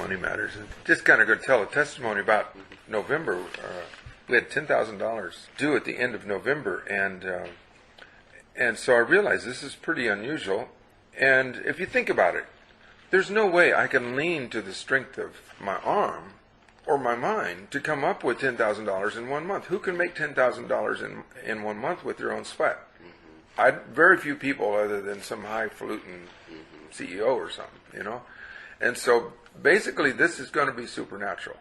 money matters. And just kind of going to tell a testimony about November. We had $10,000 due at the end of November, and so I realized this is pretty unusual. And if you think about it, there's no way I can lean to the strength of my arm or my mind to come up with $10,000 in 1 month. Who can make $10,000 in 1 month with their own sweat? Very few people, other than some highfalutin CEO or something, And so basically this is going to be supernatural.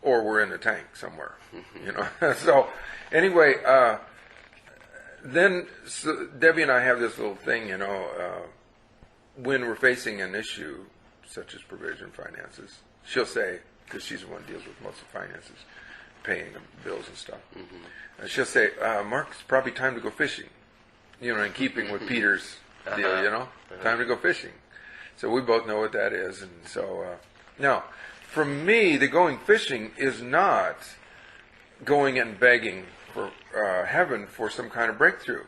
Or we're in a tank somewhere, So anyway, then Debbie and I have this little thing, when we're facing an issue such as provision finances, she'll say, because she's the one who deals with most of the finances, paying the bills and stuff, she'll say, Mark, it's probably time to go fishing, in keeping with Peter's deal, time to go fishing. So we both know what that is. And so now, for me, the going fishing is not going and begging for heaven for some kind of breakthrough.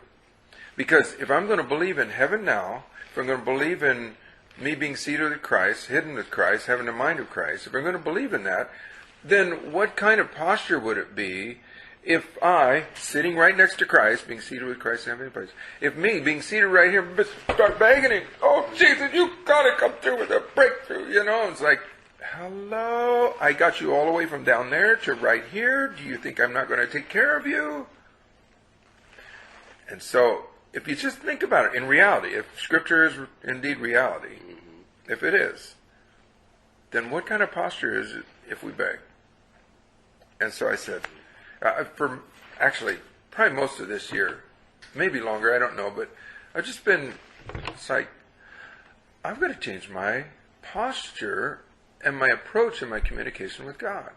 Because if I'm going to believe in heaven now, if I'm going to believe in me being seated with Christ, hidden with Christ, having the mind of Christ, if I'm going to believe in that, then what kind of posture would it be if I, sitting right next to Christ, being seated with Christ in heavenly place, if me, being seated right here, start begging him, oh, Jesus, you got to come through with a breakthrough, It's like, hello, I got you all the way from down there to right here. Do you think I'm not going to take care of you? And so, if you just think about it, in reality, if Scripture is indeed reality, if it is, then what kind of posture is it if we beg? And so I said, for actually probably most of this year, maybe longer, I don't know, but I've just been, it's like, I've got to change my posture and my approach in my communication with God.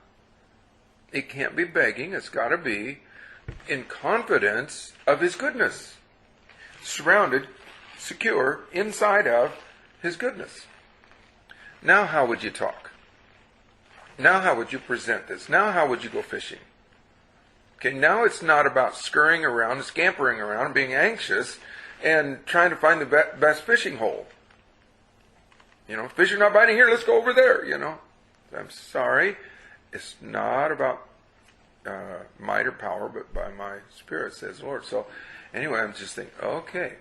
It can't be begging, it's got to be in confidence of His goodness. Surrounded, secure, inside of His goodness. Now how would you talk? Now how would you present this? Now how would you go fishing? Okay, now it's not about scurrying around, scampering around, being anxious, and trying to find the best fishing hole. Fish are not biting here, let's go over there, I'm sorry. It's not about might or power, but by my Spirit, says the Lord. So anyway, I'm just thinking, okay.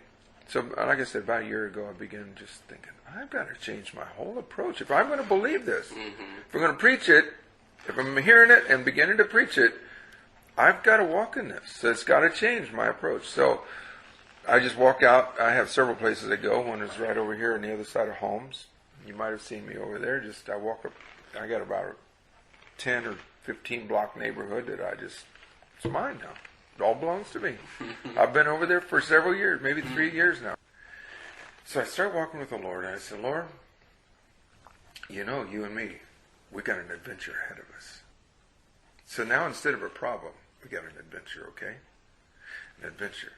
So like I said, about a year ago, I began just thinking, I've got to change my whole approach. If I'm going to believe this, if I'm going to preach it, if I'm hearing it and beginning to preach it, I've got to walk in this. So it's got to change my approach. So I just walk out. I have several places I go. One is right over here on the other side of Holmes. You might have seen me over there. I walk up. I got about a 10 or 15 block neighborhood that it's mine now. It all belongs to me. I've been over there for several years, maybe 3 years now. So I start walking with the Lord, and I said, Lord, you and me, we got an adventure ahead of us. So now instead of a problem, we got an adventure, okay? An adventure.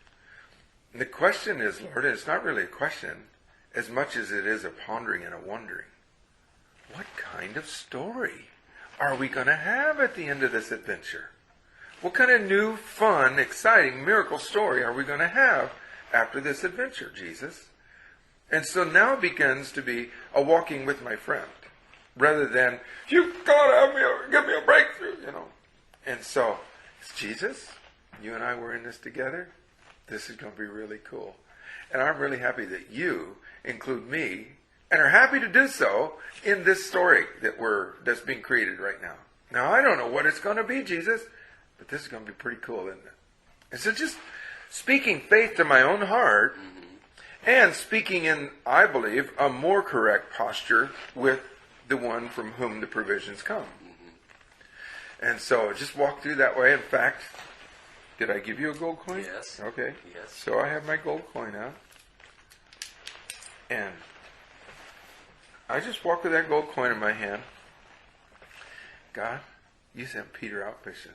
And the question is, Lord, and it's not really a question as much as it is a pondering and a wondering. What kind of story are we going to have at the end of this adventure? What kind of new, fun, exciting miracle story are we going to have after this adventure, Jesus? And so now it begins to be a walking with my friend, rather than, you've got to give me a breakthrough, And so, Jesus, you and I were in this together. This is going to be really cool. And I'm really happy that you include me and are happy to do so in this story that's being created right now. Now, I don't know what it's going to be, Jesus, but this is going to be pretty cool, isn't it? And so just speaking faith to my own heart and speaking in, I believe, a more correct posture with the one from whom the provisions come. And so just walk through that way. In fact, did I give you a gold coin? Yes. Okay. Yes. So I have my gold coin out. And I just walk with that gold coin in my hand. God, you sent Peter out fishing.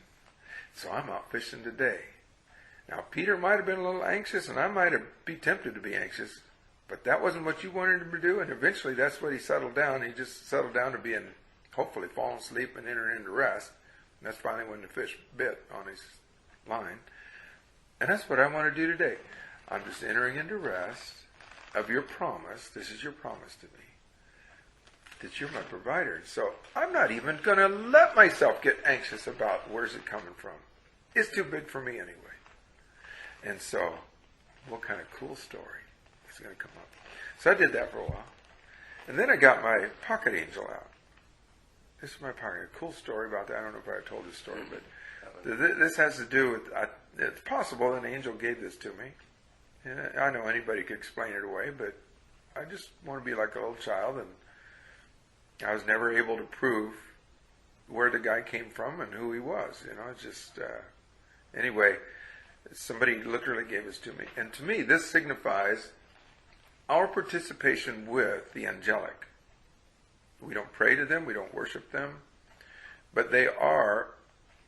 So I'm out fishing today. Now, Peter might have been a little anxious, and I might have been tempted to be anxious, but that wasn't what you wanted him to do, and eventually that's what he settled down. He just settled down to being, hopefully, falling asleep and entering into rest. And that's finally when the fish bit on his line. And that's what I want to do today. I'm just entering into rest of your promise. This is your promise to me. that you're my provider. So I'm not even going to let myself get anxious about where's it coming from. It's too big for me anyway. And so, what kind of cool story is going to come up? So I did that for a while. And then I got my pocket angel out. This is my pocket. A cool story about that. I don't know if I told this story, but this has to do with, it's possible an angel gave this to me. And I know anybody could explain it away, but I just want to be like a little child, and I was never able to prove where the guy came from and who he was. It's just, anyway, somebody literally gave this to me. And to me, this signifies our participation with the angelic. We don't pray to them, we don't worship them, but they are,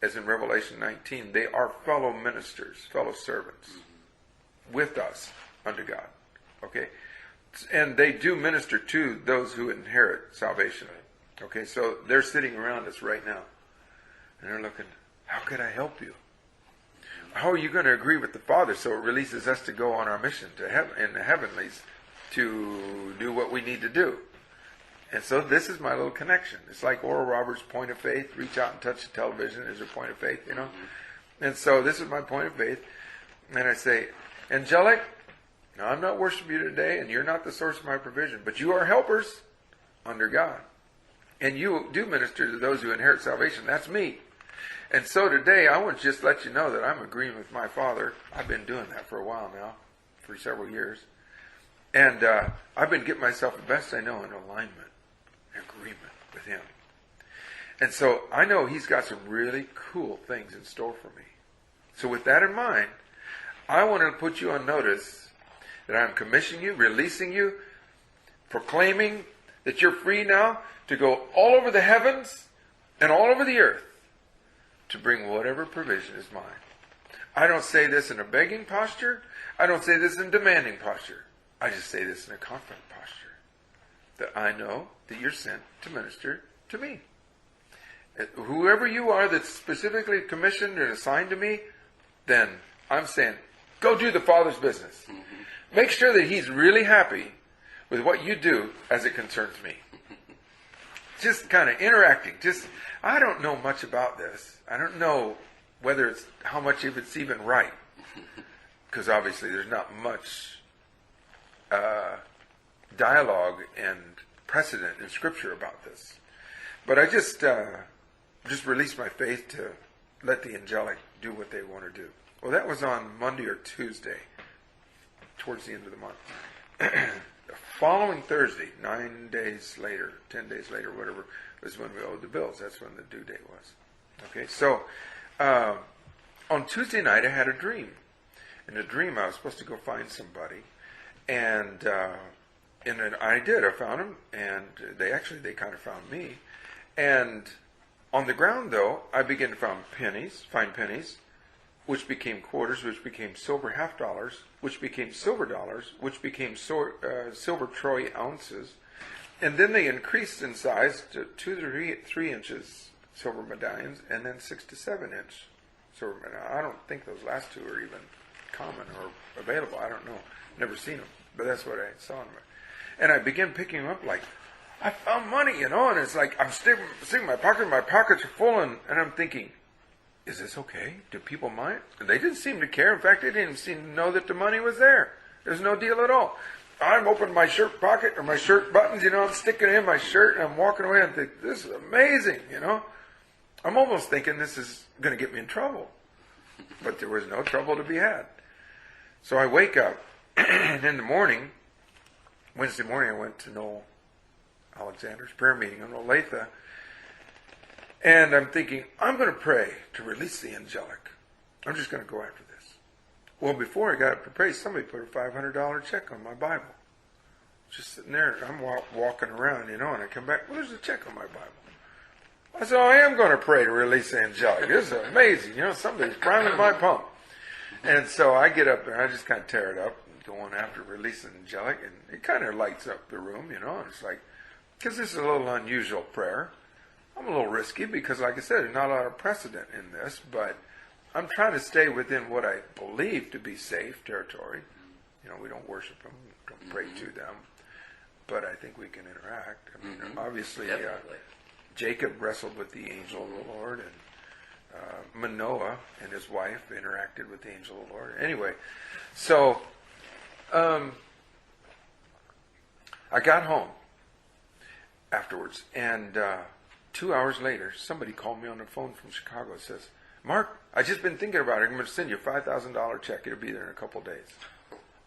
as in Revelation 19, they are fellow ministers, fellow servants with us unto God. Okay? And they do minister to those who inherit salvation. Okay, so they're sitting around us right now. And they're looking, how could I help you? How are you going to agree with the Father so it releases us to go on our mission to heaven, in the heavenlies, to do what we need to do? And so this is my little connection. It's like Oral Roberts' point of faith. Reach out and touch the television is your point of faith, And so this is my point of faith. And I say, angelic, now I'm not worshiping you today, and you're not the source of my provision, but you are helpers under God. And you do minister to those who inherit salvation. That's me. And so today, I want to just let you know that I'm agreeing with my Father. I've been doing that for a while now, for several years. And I've been getting myself the best I know in alignment, agreement with Him. And so I know He's got some really cool things in store for me. So with that in mind, I want to put you on notice that I'm commissioning you, releasing you, proclaiming that you're free now to go all over the heavens and all over the earth to bring whatever provision is mine. I don't say this in a begging posture. I don't say this in a demanding posture. I just say this in a confident posture. That I know that you're sent to minister to me. Whoever you are that's specifically commissioned and assigned to me, then I'm saying, go do the Father's business. Make sure that He's really happy with what you do as it concerns me. Just kind of interacting. I don't know much about this. I don't know whether it's, how much of it's even right. Because obviously there's not much dialogue and precedent in Scripture about this. But I just released my faith to let the angelic do what they want to do. Well, that was on Monday or Tuesday, towards the end of the month. The following Thursday, 9 days later, 10 days later, whatever, was when we owed the bills. That's when the due date was. Okay, so on Tuesday night I had a dream. In the dream I was supposed to go find somebody, and then I did. I found them, and they kind of found me. And on the ground, though, I began to find pennies, which became quarters, which became silver half dollars, which became silver dollars, which became silver troy ounces. And then they increased in size to 2 to 3 inches silver medallions, and then 6 to 7 inch silver medallions. I don't think those last two are even common or available. I don't know. Never seen them. But that's what I saw in them. And I began picking them up like, I found money, and it's like I'm sticking in my pocket, my pockets are full, and I'm thinking, is this okay? Do people mind? And they didn't seem to care. In fact, they didn't seem to know that the money was there. There's no deal at all. I'm opening my shirt pocket or my shirt buttons, I'm sticking it in my shirt, and I'm walking away and think, this is amazing, I'm almost thinking this is going to get me in trouble. But there was no trouble to be had. So I wake up, and in the morning, Wednesday morning, I went to Noel Alexander's prayer meeting in Olathe, and I'm thinking, I'm going to pray to release the angelic. I'm just going to go after this. Well, before I got up to pray, somebody put a $500 check on my Bible. Just sitting there, I'm walking around, and I come back, well, there's a check on my Bible. I said, I am going to pray to release the angelic. This is amazing. Somebody's priming my pump. And so I get up there, and I just kind of tear it up, going after releasing the angelic, and it kind of lights up the room, and it's like, because this is a little unusual prayer. I'm a little risky because, like I said, there's not a lot of precedent in this, but I'm trying to stay within what I believe to be safe territory. We don't worship them, don't pray to them. but I think we can interact. I mean, obviously, Definitely. Jacob wrestled with the angel of the Lord, and Manoah and his wife interacted with the angel of the Lord. Anyway, so I got home afterwards, and 2 hours later, somebody called me on the phone from Chicago and says, Mark, I just been thinking about it. I'm going to send you a $5,000 check. It'll be there in a couple of days.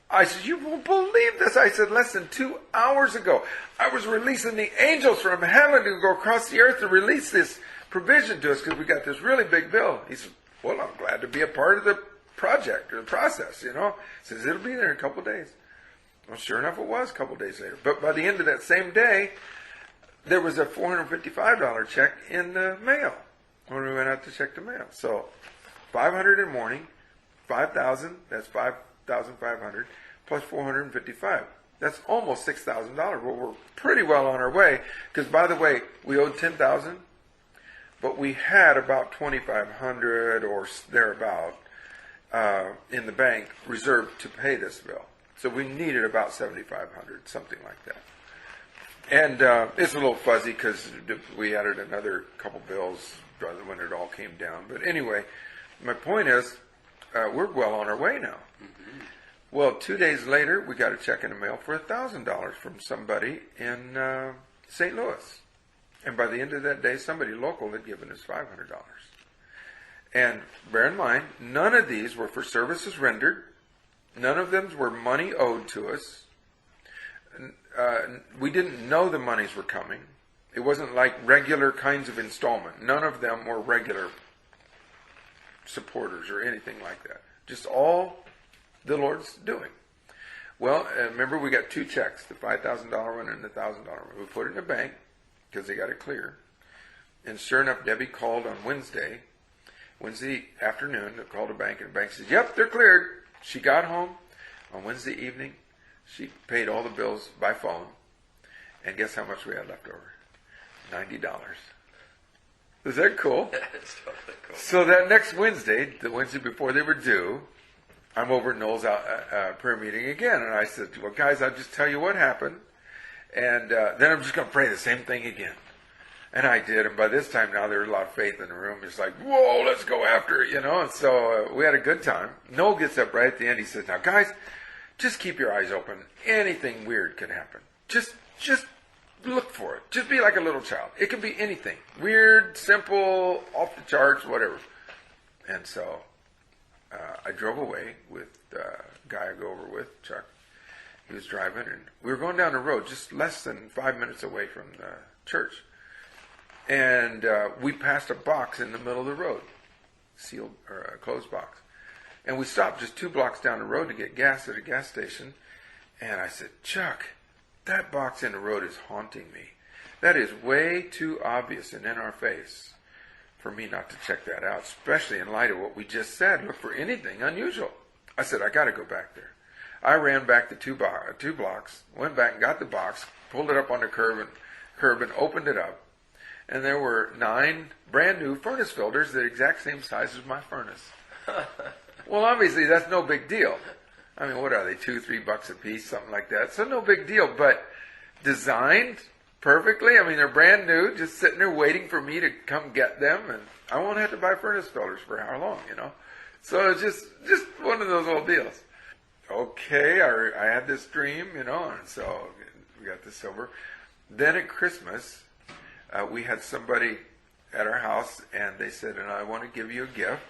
I said, you won't believe this. I said, less than 2 hours ago, I was releasing the angels from heaven to go across the earth to release this provision to us because we got this really big bill. He said, well, I'm glad to be a part of the project or the process, He says, it'll be there in a couple of days. Well, sure enough, it was a couple of days later. But by the end of that same day, there was a $455 check in the mail when we went out to check the mail. So $500 in the morning, $5,000, that's $5,500, plus $455. That's almost $6,000. Well, we're pretty well on our way, because by the way, we owed $10,000, but we had about $2,500 or thereabout in the bank reserved to pay this bill. So we needed about $7,500, something like that. And it's a little fuzzy because we added another couple bills when it all came down. But anyway, my point is, we're well on our way now. Mm-hmm. Well, 2 days later, we got a check in the mail for $1,000 from somebody in St. Louis. And by the end of that day, somebody local had given us $500. And bear in mind, none of these were for services rendered. None of them were money owed to us. We didn't know the monies were coming. It wasn't like regular kinds of installment. None of them were regular supporters or anything like that. Just all the Lord's doing. Well, remember we got two checks, the $5,000 one and the $1,000 one. We put it in the bank because they got it clear. And sure enough, Debbie called on Wednesday afternoon, called the bank, and the bank said, yep, they're cleared. She got home on Wednesday evening. She paid all the bills by phone. And guess how much we had left over? $90. Is that cool? That's totally cool. So that next Wednesday, the Wednesday before they were due, I'm over at Noel's prayer meeting again. And I said, well, guys, I'll just tell you what happened. And then I'm just going to pray the same thing again. And I did. And by this time now, there was a lot of faith in the room. It's like, whoa, let's go after it, And so we had a good time. Noel gets up right at the end. He says, now, guys, just keep your eyes open. Anything weird can happen. Just look for it. Just be like a little child. It can be anything. Weird, simple, off the charts, whatever. And so I drove away with the guy I go over with, Chuck. He was driving, and we were going down the road just less than 5 minutes away from the church. And we passed a box in the middle of the road, sealed or a closed box. And we stopped just 2 blocks down the road to get gas at a gas station. And I said, Chuck, that box in the road is haunting me. That is way too obvious and in our face for me not to check that out, especially in light of what we just said. Look for anything unusual. I said, I got to go back there. I ran back the 2 blocks, went back and got the box, pulled it up on the curb and opened it up. And there were 9 brand new furnace filters the exact same size as my furnace. Well, obviously that's no big deal. I mean, what are they, $2-3 a piece, something like that? So no big deal, but designed perfectly. I mean, they're brand new, just sitting there waiting for me to come get them, and I won't have to buy furnace filters for how long, So it's just one of those old deals. Okay, I had this dream, and so we got the silver. Then at Christmas, we had somebody at our house, and they said, and I want to give you a gift.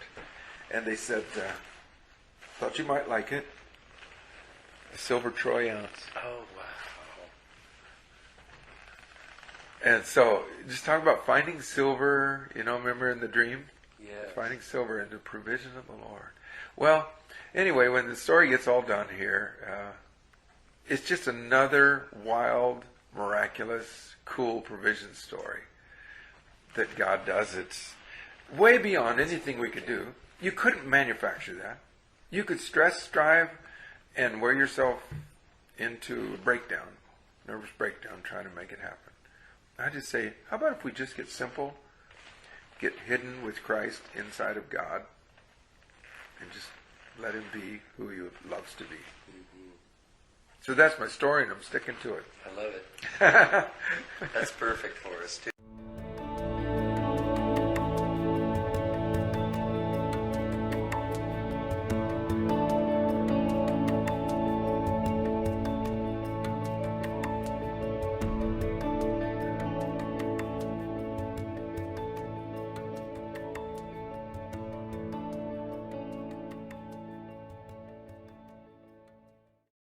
And they said, thought you might like it. A silver troy ounce. Oh, wow. And so, just talk about finding silver, remember in the dream? Yes. Finding silver in the provision of the Lord. Well, anyway, when the story gets all done here, it's just another wild, miraculous, cool provision story that God does. It's way beyond anything we could do. You couldn't manufacture that. You could stress, strive, and wear yourself into a breakdown, nervous breakdown, trying to make it happen. I just say, how about if we just get simple, get hidden with Christ inside of God, and just let Him be who He loves to be. Mm-hmm. So that's my story, and I'm sticking to it. I love it. That's perfect for us, too.